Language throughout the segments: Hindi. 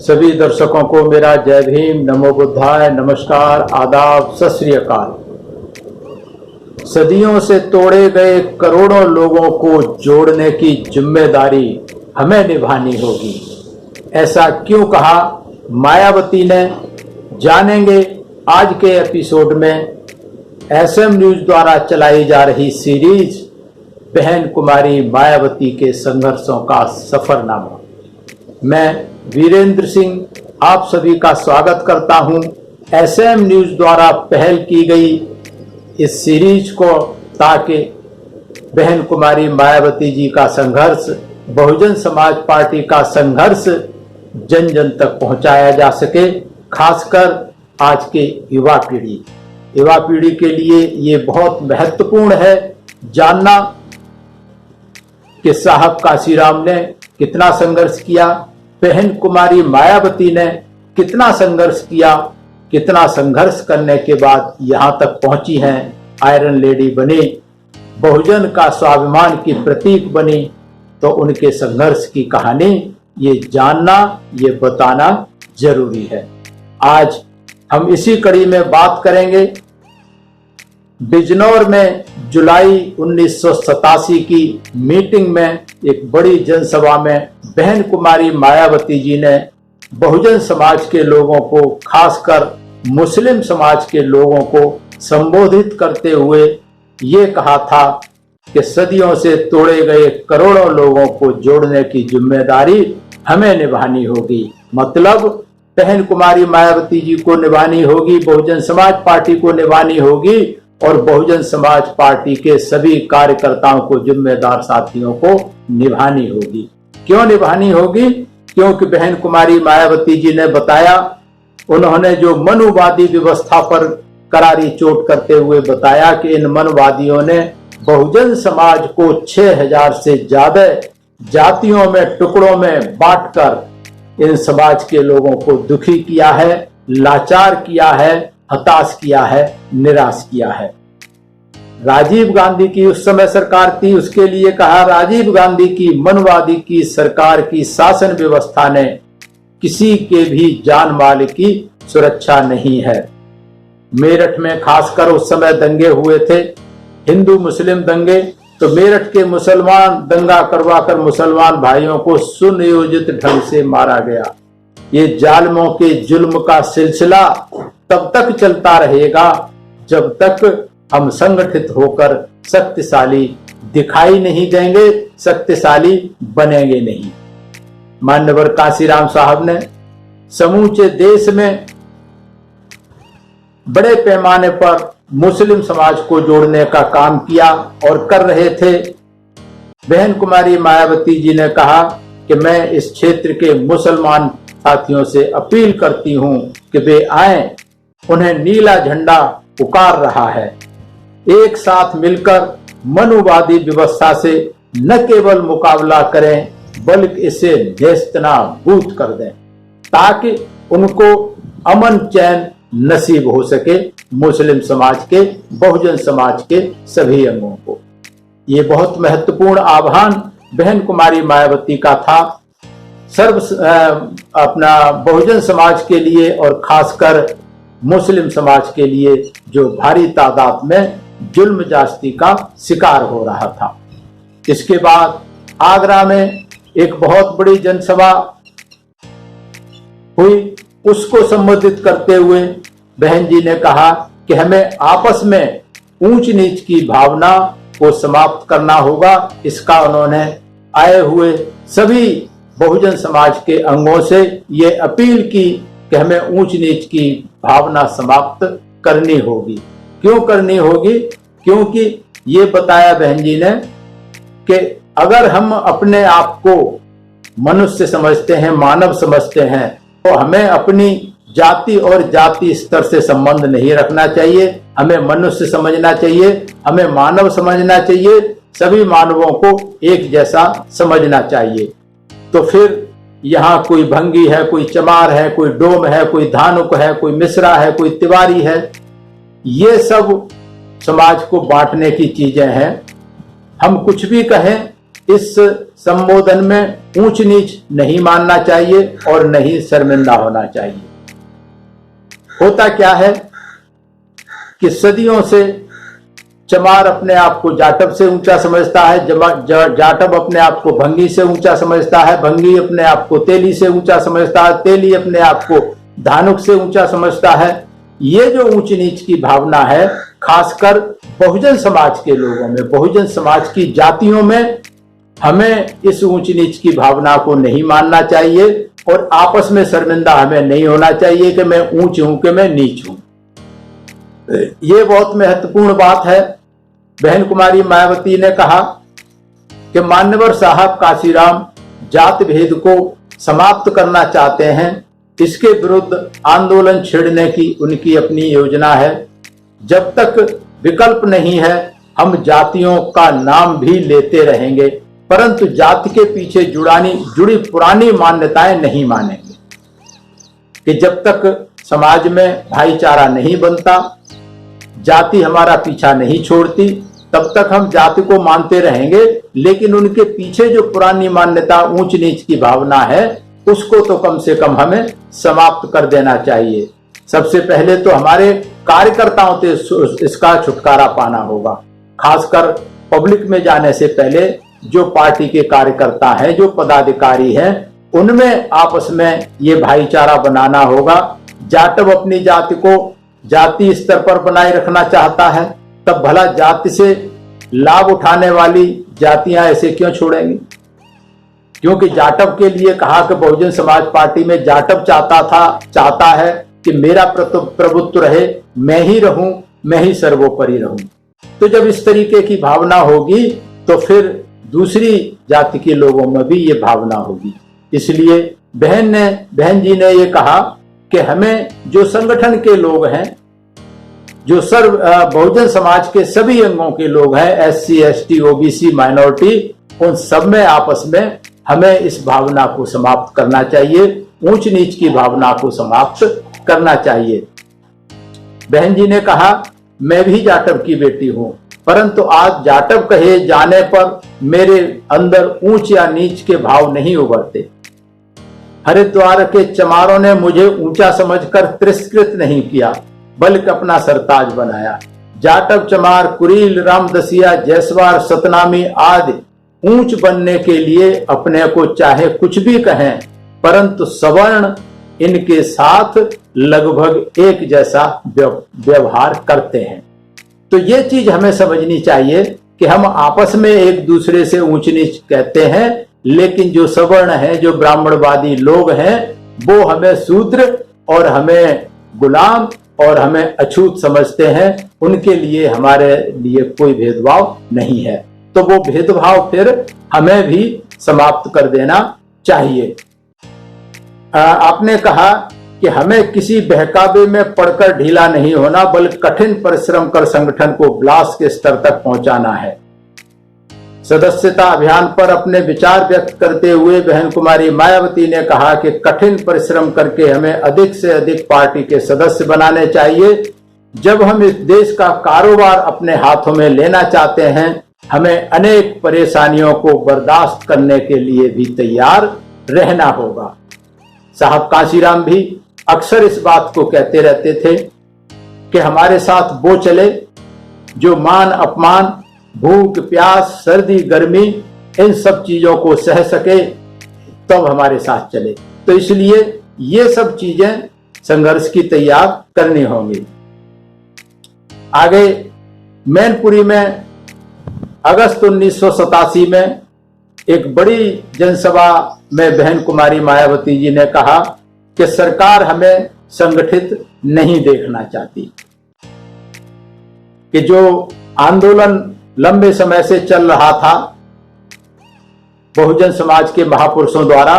सभी दर्शकों को मेरा जय भीम, नमो बुद्धाय, नमस्कार, आदाब, सत श्री अकाल। सदियों से तोड़े गए करोड़ों लोगों को जोड़ने की जिम्मेदारी हमें निभानी होगी। ऐसा क्यों कहा मायावती ने, जानेंगे आज के एपिसोड में। एसएम न्यूज द्वारा चलाई जा रही सीरीज बहन कुमारी मायावती के संघर्षों का सफरनामा। मैं वीरेंद्र सिंह आप सभी का स्वागत करता हूं एसएम न्यूज द्वारा पहल की गई इस सीरीज को, ताकि बहन कुमारी मायावती जी का संघर्ष, बहुजन समाज पार्टी का संघर्ष जन जन तक पहुंचाया जा सके। खासकर आज के युवा पीढ़ी के लिए ये बहुत महत्वपूर्ण है जानना कि साहब काशीराम ने कितना संघर्ष किया, बहन कुमारी मायावती ने कितना संघर्ष किया, कितना संघर्ष करने के बाद यहां तक पहुंची हैं, आयरन लेडी बनी, बहुजन का स्वाभिमान की प्रतीक बनी। तो उनके संघर्ष की कहानी ये जानना, ये बताना जरूरी है। आज हम इसी कड़ी में बात करेंगे। बिजनौर में जुलाई 1987 की मीटिंग में, एक बड़ी जनसभा में बहन कुमारी मायावती जी ने बहुजन समाज के लोगों को, खासकर मुस्लिम समाज के लोगों को संबोधित करते हुए ये कहा था कि सदियों से तोड़े गए करोड़ों लोगों को जोड़ने की जिम्मेदारी हमें निभानी होगी। मतलब बहन कुमारी मायावती जी को निभानी होगी, बहुजन समाज पार्टी को निभानी होगी और बहुजन समाज पार्टी के सभी कार्यकर्ताओं को, जिम्मेदार साथियों को निभानी होगी। क्यों निभानी होगी? क्योंकि बहन कुमारी मायावती जी ने बताया, उन्होंने जो मनुवादी व्यवस्था पर करारी चोट करते हुए बताया कि इन मनुवादियों ने बहुजन समाज को 6000 से ज्यादा जातियों में, टुकड़ों में बांटकर इन समाज के लोगों को दुखी किया है, लाचार किया है, हताश किया है, निराश किया है। राजीव गांधी की उस समय सरकार थी, उसके लिए कहा राजीव गांधी की मनवादी की सरकार की शासन व्यवस्था ने किसी के भी जान माल की सुरक्षा नहीं है। मेरठ में खासकर उस समय दंगे हुए थे, हिंदू मुस्लिम दंगे, तो मेरठ के मुसलमान दंगा करवाकर मुसलमान भाइयों को सुनियोजित ढंग से मारा गया। ये जालिमों के जुल्म का सिलसिला तब तक चलता रहेगा जब तक हम संगठित होकर शक्तिशाली दिखाई नहीं देंगे, शक्तिशाली बनेंगे नहीं। मान्यवर काशीराम साहब ने समूचे देश में बड़े पैमाने पर मुस्लिम समाज को जोड़ने का काम किया और कर रहे थे। बहन कुमारी मायावती जी ने कहा कि मैं इस क्षेत्र के मुसलमान साथियों से अपील करती हूं कि वे आएं, उन्हें नीला झंडा पुकार रहा है। एक साथ मिलकर मनुवादी व्यवस्था से न केवल मुकाबला करें बल्कि इसे नेस्तनाबूद कर दें, ताकि उनको अमन चैन नसीब हो सके, मुस्लिम समाज के, बहुजन समाज के सभी अंगों को। ये बहुत महत्वपूर्ण आह्वान बहन कुमारी मायावती का था, अपना बहुजन समाज के लिए और खासकर मुस्लिम समाज के लिए, जो भारी तादाद में जुल्म जास्ती का शिकार हो रहा था। इसके बाद आगरा में एक बहुत बड़ी जनसभा हुई, उसको संबोधित करते हुए बहन जी ने कहा कि हमें आपस में ऊंच नीच की भावना को समाप्त करना होगा। इसका उन्होंने आए हुए सभी बहुजन समाज के अंगों से ये अपील की कि हमें ऊंच नीच की भावना समाप्त करनी होगी। क्यों करनी होगी? क्योंकि ये बताया बहन जी ने कि अगर हम अपने आप को मनुष्य समझते हैं, मानव समझते हैं, तो हमें अपनी जाति और जाति स्तर से संबंध नहीं रखना चाहिए। हमें मनुष्य समझना चाहिए, हमें मानव समझना चाहिए, सभी मानवों को एक जैसा समझना चाहिए। तो फिर यहाँ कोई भंगी है, कोई चमार है, कोई डोम है, कोई धानुक है, कोई मिश्रा है, कोई तिवारी है, ये सब समाज को बांटने की चीजें हैं। हम कुछ भी कहें इस संबोधन में ऊंच नीच नहीं मानना चाहिए और नहीं शर्मिंदा होना चाहिए। होता क्या है कि सदियों से चमार अपने आप को जाटव से ऊंचा समझता है, जाटव अपने आप को भंगी से ऊंचा समझता है, भंगी अपने आप को तेली से ऊंचा समझता है, तेली अपने आप को धानुक से ऊंचा समझता है। ये जो ऊंच नीच की भावना है, खासकर बहुजन समाज के लोगों में, बहुजन समाज की जातियों में, हमें इस ऊंच नीच की भावना को नहीं मानना चाहिए और आपस में शर्मिंदा हमें नहीं होना चाहिए कि मैं ऊंच हूं कि मैं नीच हूं। ये बहुत महत्वपूर्ण बात है। बहन कुमारी मायावती ने कहा कि मान्यवर साहब काशीराम जात भेद को समाप्त करना चाहते हैं, इसके विरुद्ध आंदोलन छेड़ने की उनकी अपनी योजना है। जब तक विकल्प नहीं है हम जातियों का नाम भी लेते रहेंगे, परंतु जाति के पीछे जुड़ी पुरानी मान्यताएं नहीं मानेंगे। कि जब तक समाज में भाईचारा नहीं बनता, जाति हमारा पीछा नहीं छोड़ती, तब तक हम जाति को मानते रहेंगे, लेकिन उनके पीछे जो पुरानी मान्यता ऊंच नीच की भावना है उसको तो कम से कम हमें समाप्त कर देना चाहिए। सबसे पहले तो हमारे कार्यकर्ताओं से इसका छुटकारा पाना होगा। खासकर पब्लिक में जाने से पहले जो पार्टी के कार्यकर्ता हैं, जो पदाधिकारी हैं, उनमें आपस में ये भाईचारा बनाना होगा। जाटव अपनी जाति को जाति स्तर पर बनाए रखना चाहता है, तब भला जाति से लाभ उठाने वाली जातियां ऐसे क्यों छोड़ेंगी? क्योंकि जाटव के लिए कहा कि बहुजन समाज पार्टी में जाटव चाहता है कि मेरा प्रभुत्व रहे, मैं ही रहूं, मैं ही सर्वोपरि रहूं। तो जब इस तरीके की भावना होगी तो फिर दूसरी जाति के लोगों में भी ये भावना होगी। इसलिए बहन जी ने ये कहा कि हमें जो संगठन के लोग हैं, जो बहुजन समाज के सभी अंगों के लोग हैं, SC, ST, OBC, माइनॉरिटी, उन सब में आपस में हमें इस भावना को समाप्त करना चाहिए, ऊंच नीच की भावना को समाप्त करना चाहिए। बहन जी ने कहा मैं भी जाटव की बेटी हूं, परंतु आज जाटव कहे जाने पर मेरे अंदर ऊंच या नीच के भाव नहीं उभरते। हरिद्वार के चमारों ने मुझे ऊंचा समझकर तिरस्कृत नहीं किया, बल्कि अपना सरताज बनाया। जाटव, चमार, कुरील, रामदसिया, जैसवार, सतनामी आदि ऊंच बनने के लिए अपने को चाहे कुछ भी कहें, परंतु सवर्ण इनके साथ लगभग एक जैसा व्यवहार करते हैं। तो ये चीज हमें समझनी चाहिए कि हम आपस में एक दूसरे से ऊंच नीच कहते हैं, लेकिन जो सवर्ण हैं, जो ब्राह्मणवादी लोग हैं, वो हमें शूद्र और हमें गुलाम और हमें अछूत समझते हैं। उनके लिए हमारे लिए कोई भेदभाव नहीं है, तो वो भेदभाव फिर हमें भी समाप्त कर देना चाहिए। आपने कहा कि हमें किसी बहकावे में पड़कर ढीला नहीं होना, बल्कि कठिन परिश्रम कर संगठन को ब्लास्ट के स्तर तक पहुंचाना है। सदस्यता अभियान पर अपने विचार व्यक्त करते हुए बहन कुमारी मायावती ने कहा कि कठिन परिश्रम करके हमें अधिक से अधिक पार्टी के सदस्य बनाने चाहिए। जब हम इस देश का कारोबार अपने हाथों में लेना चाहते हैं, हमें अनेक परेशानियों को बर्दाश्त करने के लिए भी तैयार रहना होगा। साहब काशीराम भी अक्सर इस बात को कहते रहते थे कि हमारे साथ वो चले जो मान अपमान, भूख प्यास, सर्दी गर्मी, इन सब चीजों को सह सके, तब हमारे साथ चले। तो इसलिए ये सब चीजें संघर्ष की तैयार करनी होंगी। आगे मैनपुरी में अगस्त 1987 में एक बड़ी जनसभा में बहन कुमारी मायावती जी ने कहा कि सरकार हमें संगठित नहीं देखना चाहती, कि जो आंदोलन लंबे समय से चल रहा था बहुजन समाज के महापुरुषों द्वारा,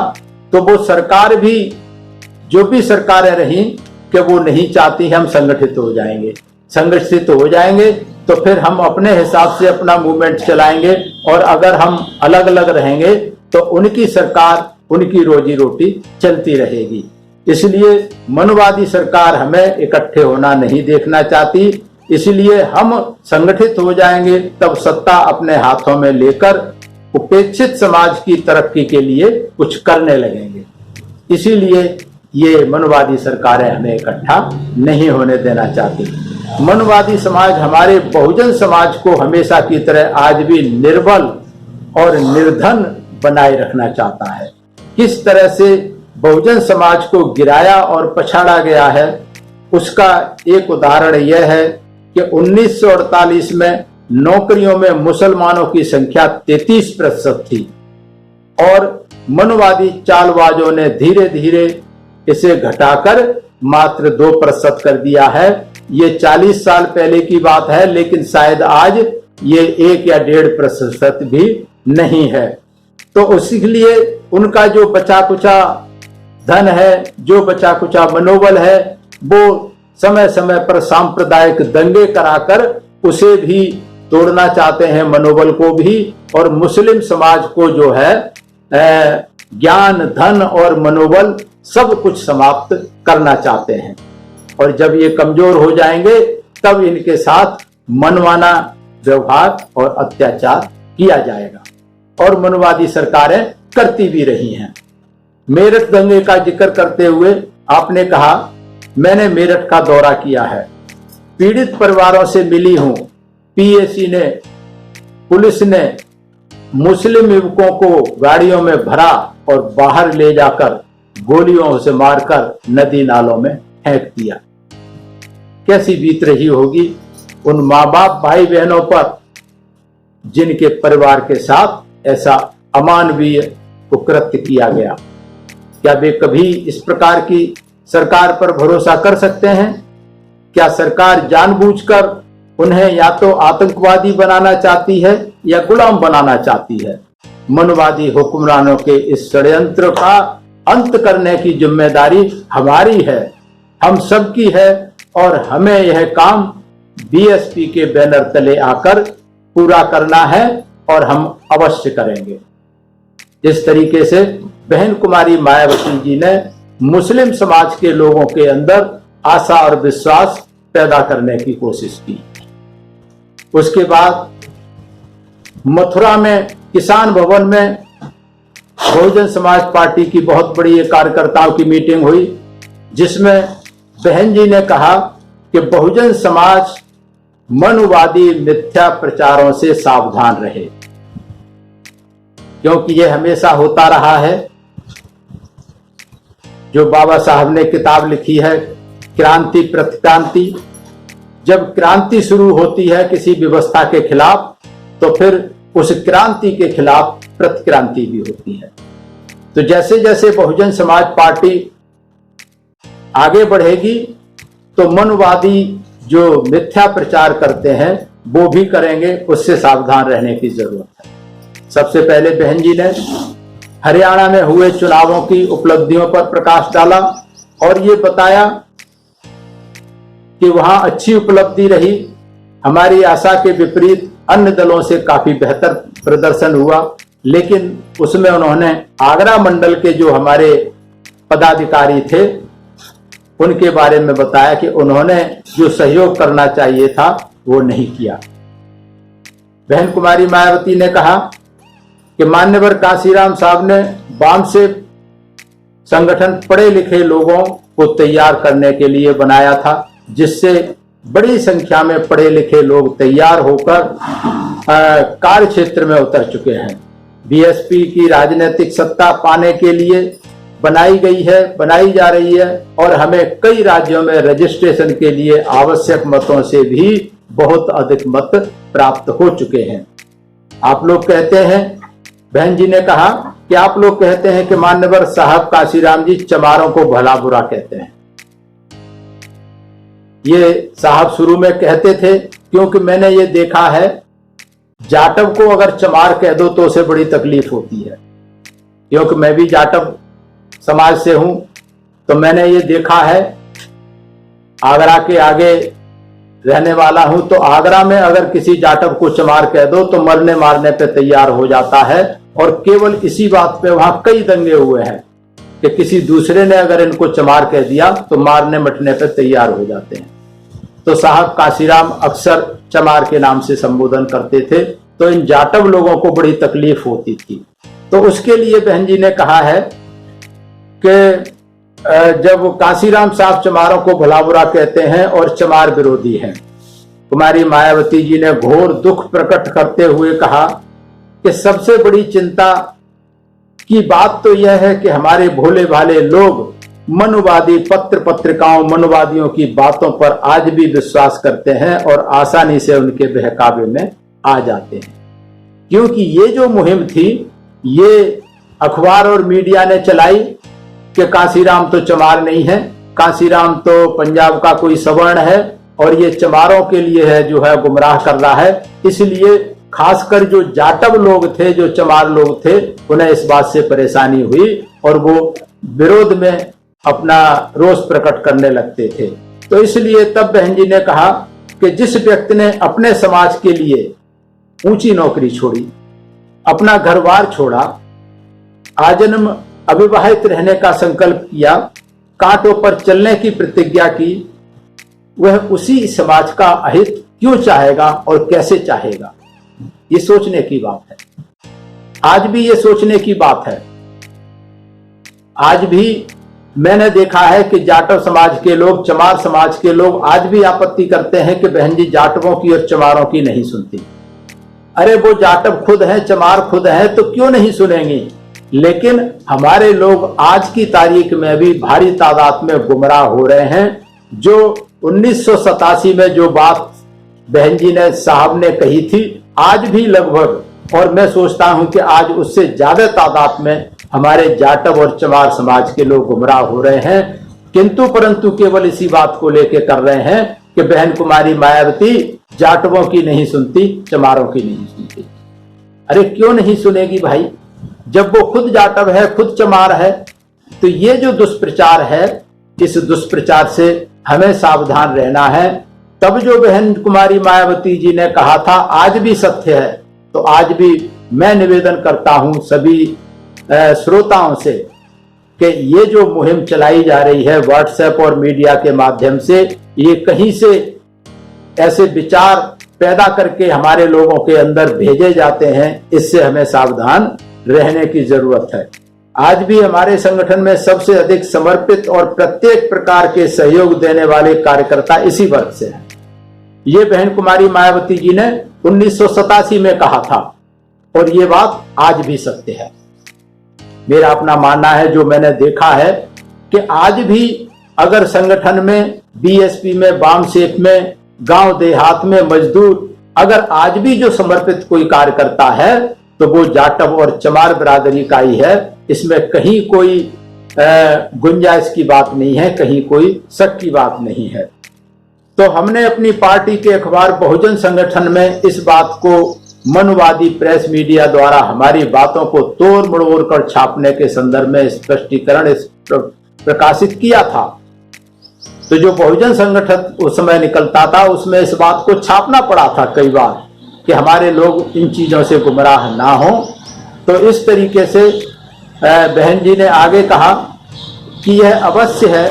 तो वो सरकार भी, जो भी सरकारें रही, कि वो नहीं चाहती हम संगठित हो जाएंगे। संगठित हो जाएंगे तो फिर हम अपने हिसाब से अपना मूवमेंट चलाएंगे, और अगर हम अलग अलग रहेंगे तो उनकी सरकार, उनकी रोजी रोटी चलती रहेगी। इसलिए मनवादी सरकार हमें इकट्ठे होना नहीं देखना चाहती। इसलिए हम संगठित हो जाएंगे, तब सत्ता अपने हाथों में लेकर उपेक्षित समाज की तरक्की के लिए कुछ करने लगेंगे। इसीलिए ये मनुवादी सरकारें हमें इकट्ठा नहीं होने देना चाहती। मनुवादी समाज हमारे बहुजन समाज को हमेशा की तरह आज भी निर्बल और निर्धन बनाए रखना चाहता है। किस तरह से बहुजन समाज को गिराया और पछाड़ा गया है, उसका एक उदाहरण यह है कि 1948 में नौकरियों में मुसलमानों की संख्या 33% थी और मनुवादी चालबाजों ने धीरे धीरे इसे घटाकर मात्र 2% कर दिया है। ये 40 साल पहले की बात है, लेकिन शायद आज ये 1 या 1.5% भी नहीं है। तो उसके उनका जो बचा कुचा धन है, जो बचा कुचा मनोबल है, वो समय समय पर सांप्रदायिक दंगे कराकर उसे भी तोड़ना चाहते हैं, मनोबल को भी, और मुस्लिम समाज को जो है ज्ञान, धन और मनोबल सब कुछ समाप्त करना चाहते हैं। और जब ये कमजोर हो जाएंगे तब इनके साथ मनमाना व्यवहार और अत्याचार किया जाएगा, और मनुवादी सरकारें करती भी रही हैं। मेरठ दंगे का जिक्र करते हुए आपने कहा, मैंने मेरठ का दौरा किया है, पीड़ित परिवारों से मिली हूं। पीएसी ने, पुलिस ने मुस्लिम युवकों को गाड़ियों में भरा और बाहर ले जाकर गोलियों से मारकर नदी नालों में फेंक दिया। कैसी बीत रही होगी उन माँ बाप भाई बहनों पर जिनके परिवार के साथ ऐसा अमानवीय कुकृत्य किया गया। क्या वे कभी इस प्रकार की सरकार पर भरोसा कर सकते हैं? क्या सरकार जानबूझकर उन्हें या तो आतंकवादी बनाना चाहती है या गुलाम बनाना चाहती है? मनुवादी हुक्मरानों के इस षड्यंत्र का अंत करने की जिम्मेदारी हमारी है, हम सबकी है, और हमें यह काम बीएसपी के बैनर तले आकर पूरा करना है और हम अवश्य करेंगे। इस तरीके से बहन कुमारी मायावती जी ने मुस्लिम समाज के लोगों के अंदर आशा और विश्वास पैदा करने की कोशिश की। उसके बाद मथुरा में किसान भवन में बहुजन समाज पार्टी की बहुत बड़ी कार्यकर्ताओं की मीटिंग हुई, जिसमें बहन जी ने कहा कि बहुजन समाज मनुवादी मिथ्या प्रचारों से सावधान रहे, क्योंकि यह हमेशा होता रहा है। जो बाबा साहब ने किताब लिखी है क्रांति प्रतिक्रांति, जब क्रांति शुरू होती है किसी व्यवस्था के खिलाफ, तो फिर उस क्रांति के खिलाफ प्रतिक्रांति भी होती है। तो जैसे जैसे बहुजन समाज पार्टी आगे बढ़ेगी तो मनुवादी जो मिथ्या प्रचार करते हैं वो भी करेंगे, उससे सावधान रहने की जरूरत है। सबसे पहले बहन जी ने हरियाणा में हुए चुनावों की उपलब्धियों पर प्रकाश डाला और ये बताया कि वहां अच्छी उपलब्धि रही, हमारी आशा के विपरीत अन्य दलों से काफी बेहतर प्रदर्शन हुआ। लेकिन उसमें उन्होंने आगरा मंडल के जो हमारे पदाधिकारी थे उनके बारे में बताया कि उन्होंने जो सहयोग करना चाहिए था वो नहीं किया। बहन कुमारी मायावती ने कहा कि मान्यवर कांशीराम साहब ने वाम से संगठन पढ़े लिखे लोगों को तैयार करने के लिए बनाया था, जिससे बड़ी संख्या में पढ़े लिखे लोग तैयार होकर कार्य क्षेत्र में उतर चुके हैं। बीएसपी की राजनीतिक सत्ता पाने के लिए बनाई गई है, बनाई जा रही है, और हमें कई राज्यों में रजिस्ट्रेशन के लिए आवश्यक मतों से भी बहुत अधिक मत प्राप्त हो चुके हैं। आप लोग कहते हैं, बहन जी ने कहा कि आप लोग कहते हैं कि मान्यवर साहब कांशीराम जी चमारों को भला बुरा कहते हैं। ये साहब शुरू में कहते थे, क्योंकि मैंने ये देखा है जाटव को अगर चमार कह दो तो उसे बड़ी तकलीफ होती है, क्योंकि मैं भी जाटव समाज से हूं। तो मैंने ये देखा है, आगरा के आगे रहने वाला हूं, तो आगरा में अगर किसी जाटव को चमार कह दो तो मरने मारने पे तैयार हो जाता है, और केवल इसी बात पे वहां कई दंगे हुए हैं कि किसी दूसरे ने अगर इनको चमार कह दिया तो मारने मटने पे तैयार हो जाते हैं। तो साहब कांशीराम अक्सर चमार के नाम से संबोधन करते थे। तो इन जाटव लोगों को बड़ी तकलीफ होती थी। तो उसके लिए बहन जी ने कहा है कि जब कांसीराम साहब चमारों को भला बुरा कहते हैं और चमार विरोधी हैं, कुमारी मायावती जी ने घोर दुख प्रकट करते हुए कहा कि सबसे बड़ी चिंता की बात तो यह है कि हमारे भोले भाले लोग मनुवादी पत्र पत्रिकाओं मनुवादियों की बातों पर आज भी विश्वास करते हैं और आसानी से उनके बहकावे में आ जाते हैं। क्योंकि ये जो मुहिम थी ये अखबार और मीडिया ने चलाई कि कांसीराम तो चमार नहीं है, कांसीराम तो पंजाब का कोई सवर्ण है और ये चमारों के लिए है जो है गुमराह कर रहा है। इसलिए खासकर जो जाटव लोग थे, जो चमार लोग थे, उन्हें इस बात से परेशानी हुई और वो विरोध में अपना रोष प्रकट करने लगते थे। तो इसलिए तब बहन जी ने कहा कि जिस व्यक्ति ने अपने समाज के लिए ऊंची नौकरी छोड़ी, अपना घर-बार छोड़ा, आजन्म अविवाहित रहने का संकल्प किया, कांटों पर चलने की प्रतिज्ञा की, वह उसी समाज का अहित क्यों चाहेगा और कैसे चाहेगा? ये सोचने की बात है। आज भी ये सोचने की बात है। आज भी मैंने देखा है कि जाटव समाज के लोग, चमार समाज के लोग आज भी आपत्ति करते हैं कि बहन जी जाटवों की और चमारों की नहीं सुनती। अरे वो जाटव खुद हैं, चमार खुद हैं, तो क्यों नहीं सुनेंगे? लेकिन हमारे लोग आज की तारीख में भी भारी तादाद में गुमराह हो रहे हैं। जो 1987 में जो बात बहन जी ने साहब ने कही थी, आज भी लगभग, और मैं सोचता हूं कि आज उससे ज्यादा तादाद में हमारे जाटव और चमार समाज के लोग गुमराह हो रहे हैं। किंतु परंतु केवल इसी बात को लेकर कर रहे हैं कि बहन कुमारी मायावती जाटवों की नहीं सुनती, चमारों की नहीं सुनती। अरे क्यों नहीं सुनेगी भाई? जब वो खुद जाटव है, खुद चमार है, तो ये जो दुष्प्रचार है, इस दुष्प्रचार से हमें सावधान रहना है। तब जो बहन कुमारी मायावती जी ने कहा था आज भी सत्य है। तो आज भी मैं निवेदन करता हूं सभी श्रोताओं से कि ये जो मुहिम चलाई जा रही है व्हाट्सएप और मीडिया के माध्यम से, ये कहीं से ऐसे विचार पैदा करके हमारे लोगों के अंदर भेजे जाते हैं, इससे हमें सावधान रहने की जरूरत है। आज भी हमारे संगठन में सबसे अधिक समर्पित और प्रत्येक प्रकार के सहयोग देने वाले कार्यकर्ता इसी वर्ग से हैं। ये बहन कुमारी मायावती जी ने 1987 में कहा था और ये बात आज भी सत्य है। मेरा अपना मानना है, जो मैंने देखा है, कि आज भी अगर संगठन में, बीएसपी में, वामसेप में, गांव देहात में मजदूर, अगर आज भी जो समर्पित कोई कार्यकर्ता है तो वो जाटव और चमार बिरादरी का ही है। इसमें कहीं कोई गुंजाइश की बात नहीं है, कहीं कोई शक की बात नहीं है। तो हमने अपनी पार्टी के अखबार बहुजन संगठन में इस बात को मनुवादी प्रेस मीडिया द्वारा हमारी बातों को तोड़ मड़ोड़ कर छापने के संदर्भ में स्पष्टीकरण प्रकाशित किया था। तो जो बहुजन संगठन उस समय निकलता था उसमें इस बात को छापना पड़ा था कई बार कि हमारे लोग इन चीजों से गुमराह ना हो। तो इस तरीके से बहन जी ने आगे कहा कि यह अवश्य है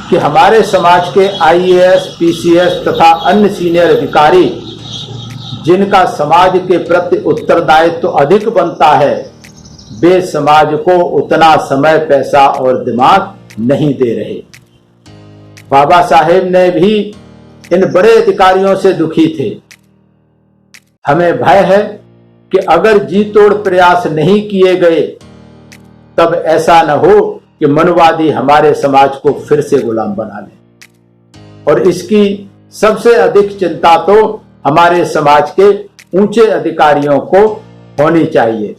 कि हमारे समाज के आईएएस, पीसीएस तथा अन्य सीनियर अधिकारी जिनका समाज के प्रति उत्तरदायित्व तो अधिक बनता है, वे समाज को उतना समय, पैसा और दिमाग नहीं दे रहे। बाबा साहेब ने भी इन बड़े अधिकारियों से दुखी थे। हमें भय है कि अगर जी तोड़ प्रयास नहीं किए गए तब ऐसा न हो कि मनुवादी हमारे समाज को फिर से गुलाम बना ले। और इसकी सबसे अधिक चिंता तो हमारे समाज के ऊंचे अधिकारियों को होनी चाहिए।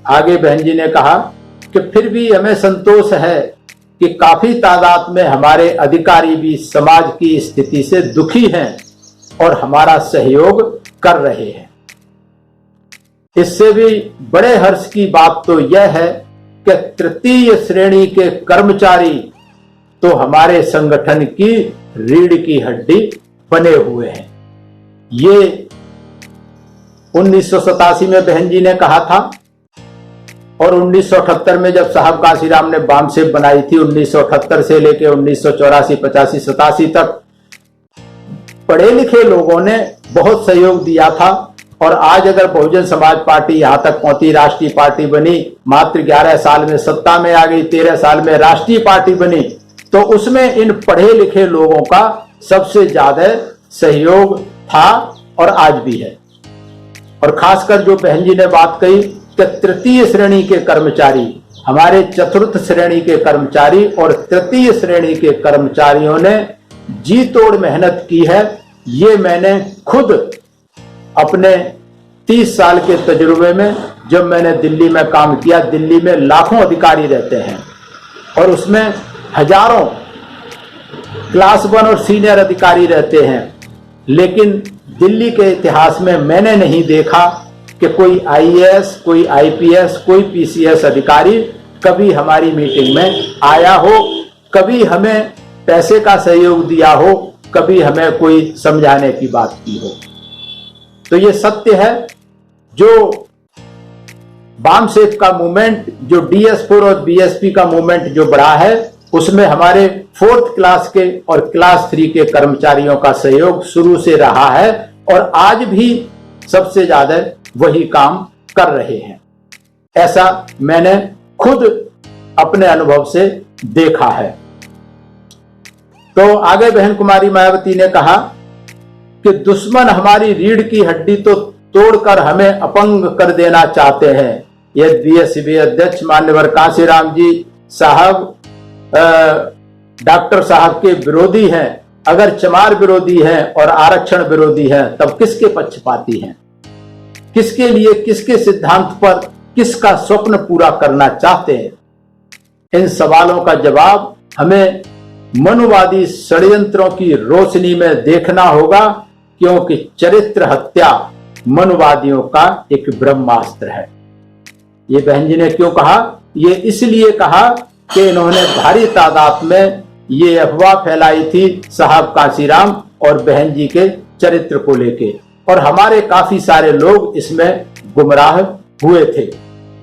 आगे बहन जी ने कहा कि फिर भी हमें संतोष है कि काफी तादाद में हमारे अधिकारी भी समाज की स्थिति से दुखी हैं और हमारा सहयोग कर रहे हैं। इससे भी बड़े हर्ष की बात तो यह है कि तृतीय श्रेणी के कर्मचारी तो हमारे संगठन की रीढ़ की हड्डी बने हुए हैं। ये 1987 में बहन जी ने कहा था और 1978 में जब साहब कांसीराम ने वामसेप बनाई थी, 1978 से लेकर 1984, 85, 87 तक पढ़े लिखे लोगों ने बहुत सहयोग दिया था। और आज अगर बहुजन समाज पार्टी यहां तक पहुंची, राष्ट्रीय पार्टी बनी, मात्र 11 साल में सत्ता में आ गई, 13 साल में राष्ट्रीय पार्टी बनी, तो उसमें इन पढ़े लिखे लोगों का सबसे ज्यादा सहयोग था और आज भी है। और खासकर जो बहन जी ने बात कही कि तृतीय श्रेणी के कर्मचारी, हमारे चतुर्थ श्रेणी के कर्मचारी और तृतीय श्रेणी के कर्मचारियों ने जी तोड़ मेहनत की है, ये मैंने खुद अपने 30 साल के तजुर्बे में, जब मैंने दिल्ली में काम किया, दिल्ली में लाखों अधिकारी रहते हैं और उसमें हजारों क्लास 1 और सीनियर अधिकारी रहते हैं, लेकिन दिल्ली के इतिहास में मैंने नहीं देखा कि कोई आईएएस, कोई आईपीएस, कोई पीसीएस अधिकारी कभी हमारी मीटिंग में आया हो, कभी हमें पैसे का सहयोग दिया हो, कभी हमें कोई समझाने की बात की हो। तो ये सत्य है। जो वाम सेक का मूवमेंट, जो DS4 और बीएसपी का मूवमेंट जो बढ़ा है, उसमें हमारे 4th क्लास के और क्लास 3 के कर्मचारियों का सहयोग शुरू से रहा है और आज भी सबसे ज्यादा वही काम कर रहे हैं। ऐसा मैंने खुद अपने अनुभव से देखा है। तो आगे बहन कुमारी मायावती ने कहा कि दुश्मन हमारी रीढ़ की हड्डी तो तोड़कर हमें अपंग कर देना चाहते हैं। ये बीएसपी अध्यक्ष मान्यवर कांशीराम जी साहब डॉक्टर साहब के विरोधी हैं। अगर चमार विरोधी हैं और आरक्षण विरोधी हैं, तब किसके पक्षपाती हैं? किसके लिए, किसके सिद्धांत पर, किसका स्वप्न पूरा करना चाहते हैं? इन सवालों का जवाब हमें मनुवादी षड्यंत्रों की रोशनी में देखना होगा, क्योंकि चरित्र हत्या मनुवादियों का एक ब्रह्मास्त्र है। ये बहन जी ने क्यों कहा? ये इसलिए कहा कि इन्होंने भारी तादाद में ये अफवाह फैलाई थी साहब कांशीराम और बहन जी के चरित्र को लेके, और हमारे काफी सारे लोग इसमें गुमराह हुए थे।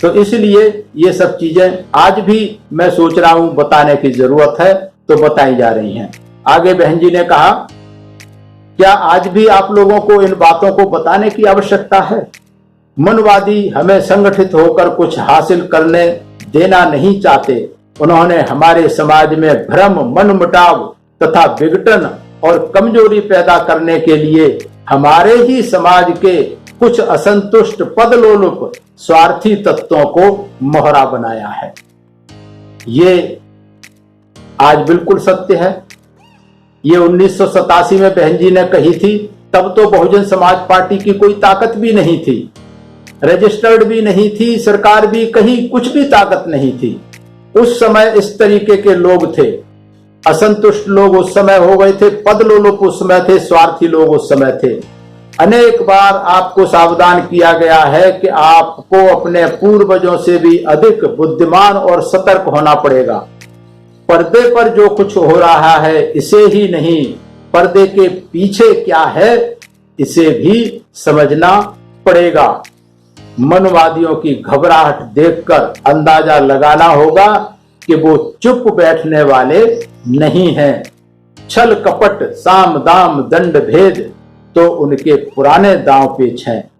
तो इसलिए ये सब चीजें आज भी मैं सोच रहा हूं बताने की जरूरत है, तो बताई जा रही हैं। आगे बहन जी ने कहा, क्या आज भी आप लोगों को इन बातों को बताने की आवश्यकता है? मनवादी हमें संगठित होकर कुछ हासिल करने देना नहीं चाहते। उन्होंने हमारे समाज में भ्रम, मनमुटाव तथा विघटन और कमजोरी पैदा करने के लिए हमारे ही समाज के कुछ असंतुष्ट पदलोलुप स्वार्थी तत्वों को मोहरा बनाया है। ये आज बिल्कुल सत्य है। ये 1987 में बहन जी ने कही थी, तब तो बहुजन समाज पार्टी की कोई ताकत भी नहीं थी, रजिस्टर्ड भी नहीं थी, सरकार भी, कहीं कुछ भी ताकत नहीं थी। उस समय इस तरीके के लोग थे, असंतुष्ट लोग उस समय हो गए थे, पदलोलुप उस समय थे, स्वार्थी लोग उस समय थे। अनेक बार आपको सावधान किया गया है कि आपको अपने पूर्वजों से भी अधिक बुद्धिमान और सतर्क होना पड़ेगा। पर्दे पर जो कुछ हो रहा है इसे ही नहीं, पर्दे के पीछे क्या है इसे भी समझना पड़ेगा। मनवादियों की घबराहट देखकर अंदाजा लगाना होगा कि वो चुप बैठने वाले नहीं हैं। छल कपट, साम दाम, दंड भेद तो उनके पुराने दांव पेच हैं।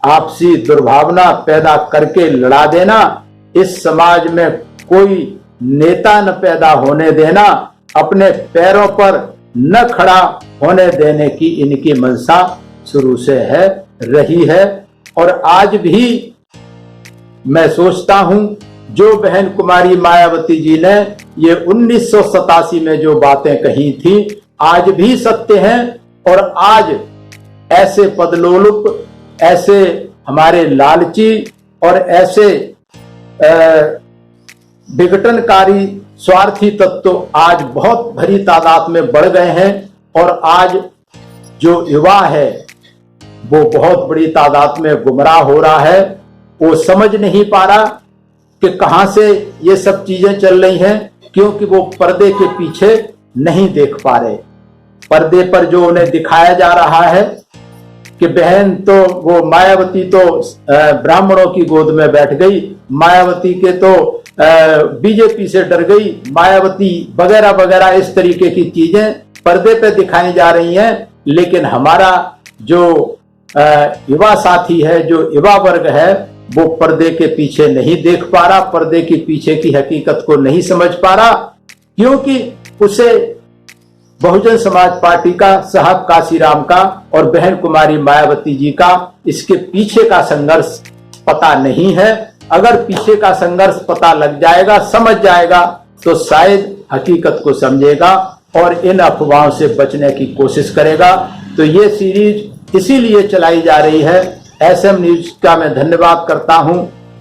आपसी दुर्भावना पैदा करके लड़ा देना, इस समाज में कोई नेता न पैदा होने देना, अपने पैरों पर न खड़ा होने देने की इनकी मंशा शुरू से है, रही है। और आज भी मैं सोचता हूं, जो बहन कुमारी मायावती जी ने ये 1987 में जो बातें कही थी, आज भी सत्य हैं। और आज ऐसे पदलोलुप, ऐसे हमारे लालची और ऐसे विघटनकारी स्वार्थी तत्व आज बहुत भरी तादाद में बढ़ गए हैं। और आज जो युवा है वो बहुत बड़ी तादाद में गुमराह हो रहा है। वो समझ नहीं पा रहा कि कहां से ये सब चीजें चल रही हैं, क्योंकि वो पर्दे के पीछे नहीं देख पा रहे। पर्दे पर जो उन्हें दिखाया जा रहा है कि बहन तो वो मायावती तो ब्राह्मणों की गोद में बैठ गई, मायावती के तो बीजेपी से डर गई, मायावती वगैरह वगैरह, इस तरीके की चीजें पर्दे पे दिखाई जा रही हैं। लेकिन हमारा जो युवा साथी है, जो युवा वर्ग है, वो पर्दे के पीछे नहीं देख पा रहा, पर्दे के पीछे की हकीकत को नहीं समझ पा रहा, क्योंकि उसे बहुजन समाज पार्टी का, साहब काशीराम का और बहन कुमारी मायावती जी का इसके पीछे का संघर्ष पता नहीं है। अगर पीछे का संघर्ष पता लग जाएगा, समझ जाएगा, तो शायद हकीकत को समझेगा और इन अफवाहों से बचने की कोशिश करेगा। तो ये सीरीज इसीलिए चलाई जा रही है। एसएम न्यूज का मैं धन्यवाद करता हूं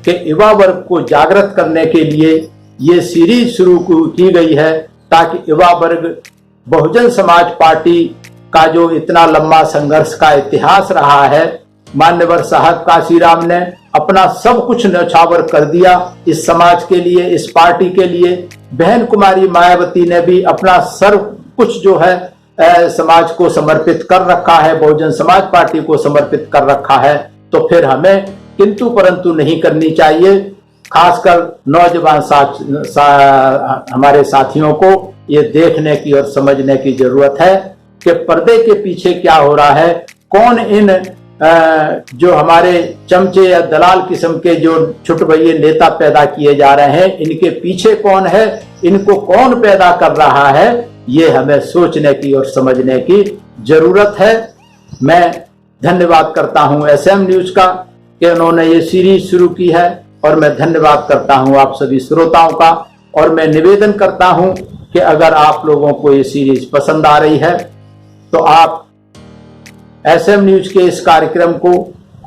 कि युवा वर्ग को जागृत करने के लिए ये सीरीज शुरू की गई है, ताकि युवा वर्ग बहुजन समाज पार्टी का जो इतना लंबा संघर्ष का इतिहास रहा है, मान्यवर साहब काशीराम ने अपना सब कुछ न्यौछावर कर दिया इस समाज के लिए, इस पार्टी के लिए। बहन कुमारी मायावती ने भी अपना सर्व कुछ जो है समाज को समर्पित कर रखा है, बहुजन समाज पार्टी को समर्पित कर रखा है। तो फिर हमें किंतु परंतु नहीं करनी चाहिए। खासकर नौजवान हमारे साथियों को ये देखने की और समझने की जरूरत है कि पर्दे के पीछे क्या हो रहा है, कौन इन जो हमारे चमचे या दलाल किस्म के जो छुटभइये नेता पैदा किए जा रहे हैं, इनके पीछे कौन है, इनको कौन पैदा कर रहा है, ये हमें सोचने की और समझने की जरूरत है। मैं धन्यवाद करता हूं एसएम न्यूज का कि उन्होंने ये सीरीज शुरू की है, और मैं धन्यवाद करता हूं आप सभी श्रोताओं का। और मैं निवेदन करता हूं कि अगर आप लोगों को ये सीरीज पसंद आ रही है तो आप एसएम न्यूज के इस कार्यक्रम को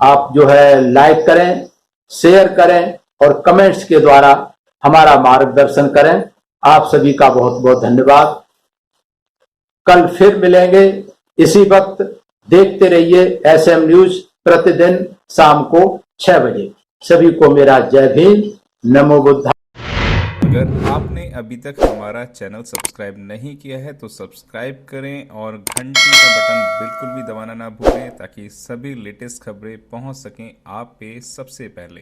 आप जो है लाइक करें, शेयर करें और कमेंट्स के द्वारा हमारा मार्गदर्शन करें। आप सभी का बहुत बहुत धन्यवाद। कल फिर मिलेंगे इसी वक्त। देखते रहिए एसएम न्यूज प्रतिदिन शाम को 6 बजे। सभी को मेरा जय भीम, नमो बुद्धा। अगर आपने अभी तक हमारा चैनल सब्सक्राइब नहीं किया है तो सब्सक्राइब करें और घंटी का बटन बिल्कुल भी दबाना ना भूलें, ताकि सभी लेटेस्ट खबरें पहुंच सकें आप पे सबसे पहले।